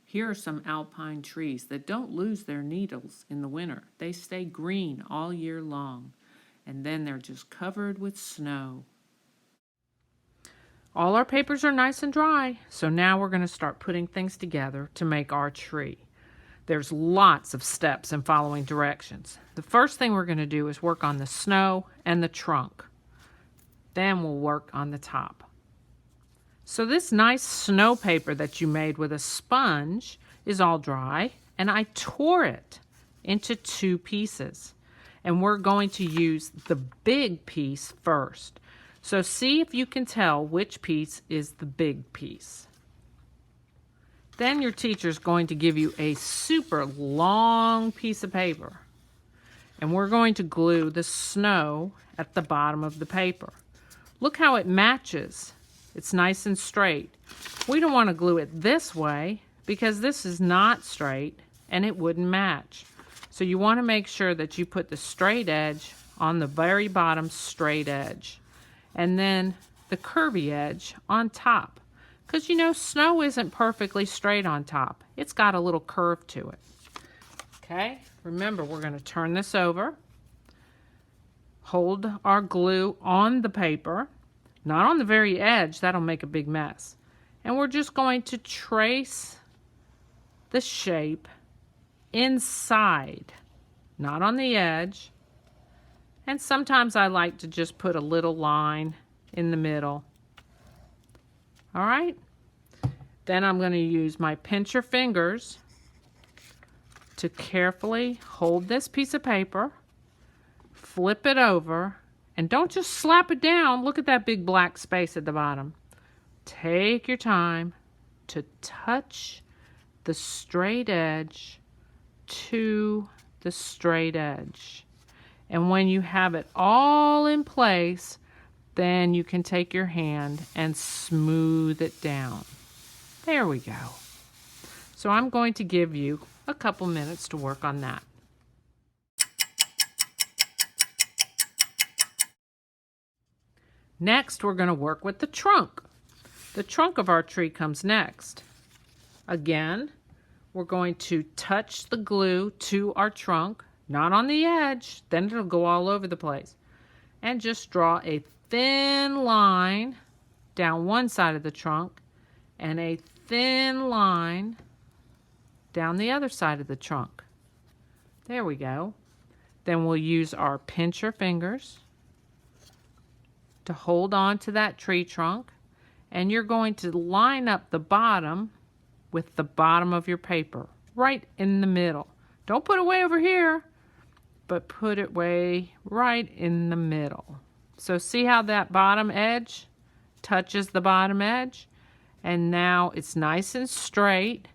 Here are some alpine trees that don't lose their needles in the winter. They stay green all year long, and then they're just covered with snow. All our papers are nice and dry, so now we're going to start putting things together to make our tree. There's lots of steps in following directions. The first thing we're going to do is work on the snow and the trunk. Then we'll work on the top. So this nice snow paper that you made with a sponge is all dry, and I tore it into 2 pieces. And we're going to use the big piece first. So see if you can tell which piece is the big piece. Then your teacher's going to give you a super long piece of paper. And we're going to glue the snow at the bottom of the paper. Look how it matches. It's nice and straight. We don't want to glue it this way because this is not straight and it wouldn't match. So you want to make sure that you put the straight edge on the very bottom straight edge and then the curvy edge on top. Because you know, snow isn't perfectly straight on top. It's got a little curve to it. Okay, remember we're going to turn this over. Hold our glue on the paper. Not on the very edge, that'll make a big mess. And we're just going to trace the shape inside, not on the edge. And sometimes I like to just put a little line in the middle. All right? Then I'm going to use my pincher fingers to carefully hold this piece of paper, flip it over, and don't just slap it down. Look at that big black space at the bottom. Take your time to touch the straight edge to the straight edge. And when you have it all in place, then you can take your hand and smooth it down. There we go. So I'm going to give you a couple minutes to work on that. Next, we're going to work with the trunk. The trunk of our tree comes next. Again, we're going to touch the glue to our trunk, not on the edge, then it'll go all over the place. And just draw a thin line down one side of the trunk and a thin line down the other side of the trunk. There we go. Then we'll use our pincher fingers to hold on to that tree trunk, and you're going to line up the bottom with the bottom of your paper right in the middle. Don't put it way over here, but put it way right in the middle. So see how that bottom edge touches the bottom edge, and now it's nice and straight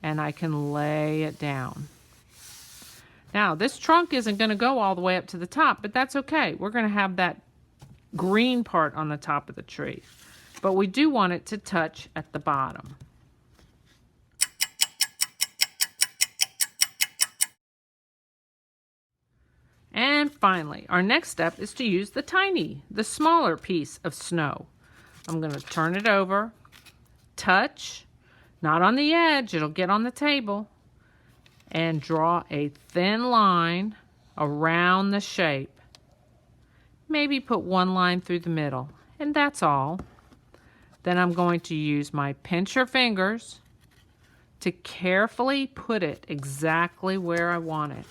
and I can lay it down. Now this trunk isn't going to go all the way up to the top, but that's okay. We're going to have that green part on the top of the tree, but we do want it to touch at the bottom. And finally, our next step is to use the smaller piece of snow. I'm going to turn it over, touch, not on the edge, it'll get on the table, and draw a thin line around the shape. Maybe put one line through the middle, and that's all. Then I'm going to use my pincher fingers to carefully put it exactly where I want it.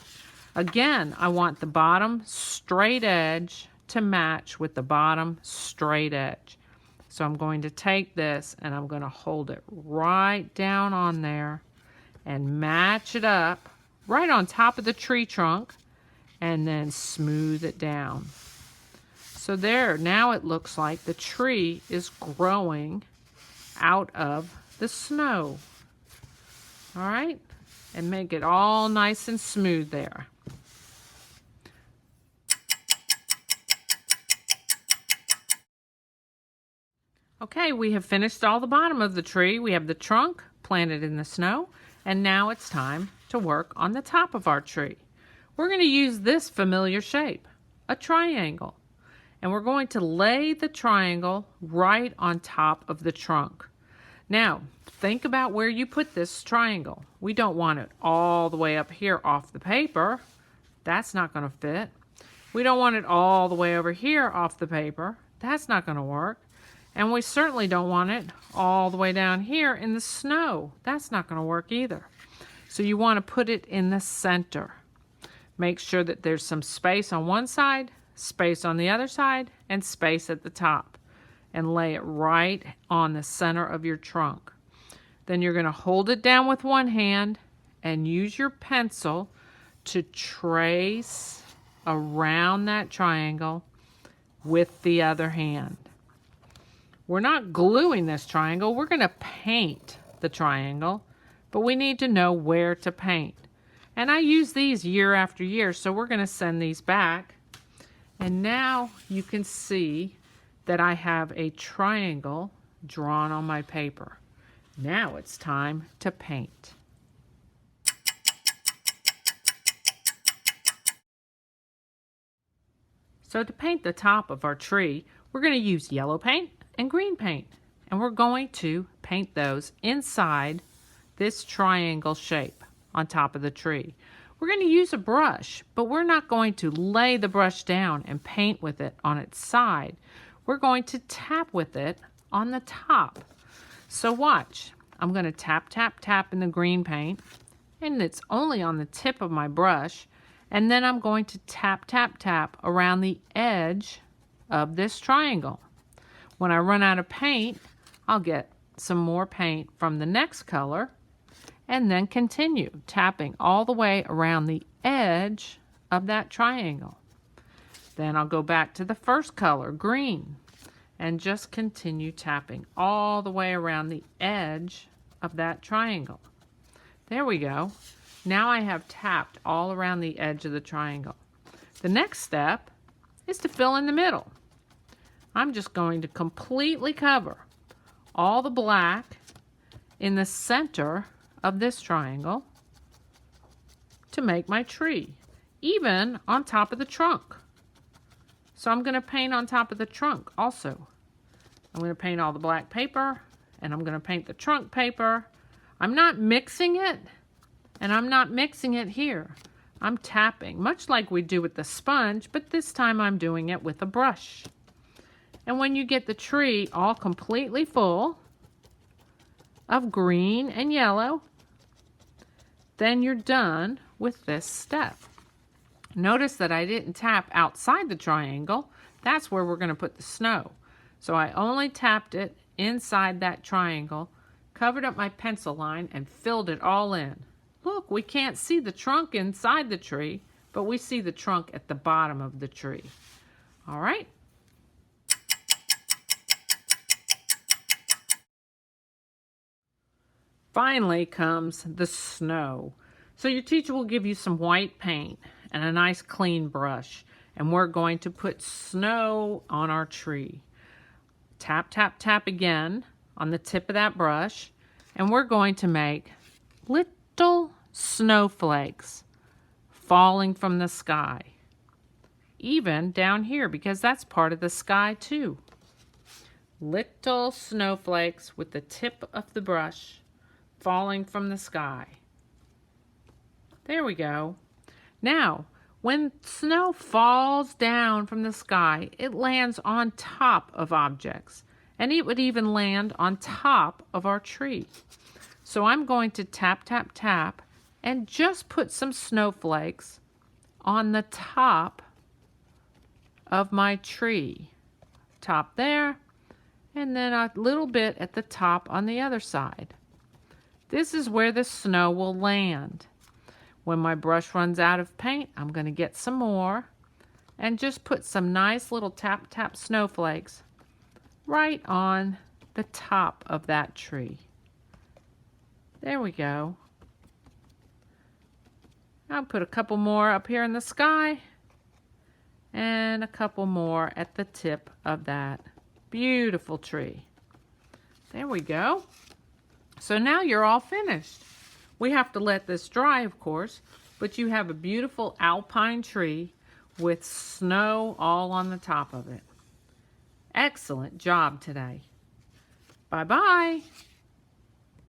Again, I want the bottom straight edge to match with the bottom straight edge. So I'm going to take this and I'm going to hold it right down on there and match it up right on top of the tree trunk and then smooth it down. So there, now it looks like the tree is growing out of the snow. All right, and make it all nice and smooth there. Okay, we have finished all the bottom of the tree. We have the trunk planted in the snow, and now it's time to work on the top of our tree. We're going to use this familiar shape, a triangle. And we're going to lay the triangle right on top of the trunk. Now, think about where you put this triangle. We don't want it all the way up here off the paper. That's not going to fit. We don't want it all the way over here off the paper. That's not going to work. And we certainly don't want it all the way down here in the snow. That's not going to work either. So you want to put it in the center. Make sure that there's some space on one side, space on the other side, and space at the top. And lay it right on the center of your trunk. Then you're going to hold it down with one hand and use your pencil to trace around that triangle with the other hand. We're not gluing this triangle. We're going to paint the triangle, but we need to know where to paint. And I use these year after year, so we're going to send these back. And now you can see that I have a triangle drawn on my paper. Now it's time to paint. So to paint the top of our tree, we're going to use yellow paint and green paint. And we're going to paint those inside this triangle shape on top of the tree. We're going to use a brush, but we're not going to lay the brush down and paint with it on its side. We're going to tap with it on the top. So watch. I'm going to tap, tap, tap in the green paint, and it's only on the tip of my brush. And then I'm going to tap, tap, tap around the edge of this triangle. When I run out of paint, I'll get some more paint from the next color and then continue tapping all the way around the edge of that triangle. Then I'll go back to the first color, green, and just continue tapping all the way around the edge of that triangle. There we go. Now I have tapped all around the edge of the triangle. The next step is to fill in the middle. I'm just going to completely cover all the black in the center of this triangle to make my tree, even on top of the trunk. So I'm going to paint on top of the trunk also. I'm going to paint all the black paper, and I'm going to paint the trunk paper. I'm not mixing it, and I'm not mixing it here. I'm tapping, much like we do with the sponge, but this time I'm doing it with a brush. And when you get the tree all completely full of green and yellow, then you're done with this step. Notice that I didn't tap outside the triangle. That's where we're going to put the snow. So I only tapped it inside that triangle, covered up my pencil line, and filled it all in. Look, we can't see the trunk inside the tree, but we see the trunk at the bottom of the tree. All right. Finally comes the snow. So your teacher will give you some white paint and a nice clean brush, and we're going to put snow on our tree. Tap, tap, tap again on the tip of that brush, and we're going to make little snowflakes falling from the sky. Even down here, because that's part of the sky too. Little snowflakes with the tip of the brush falling from the sky. There we go. Now, when snow falls down from the sky, it lands on top of objects, and it would even land on top of our tree. So I'm going to tap, tap, tap, and just put some snowflakes on the top of my tree. Top there, and then a little bit at the top on the other side. This is where the snow will land. When my brush runs out of paint, I'm going to get some more and just put some nice little tap tap snowflakes right on the top of that tree. There we go. I'll put a couple more up here in the sky and a couple more at the tip of that beautiful tree. There we go. So now you're all finished. We have to let this dry, of course, but you have a beautiful alpine tree with snow all on the top of it. Excellent job today. Bye-bye.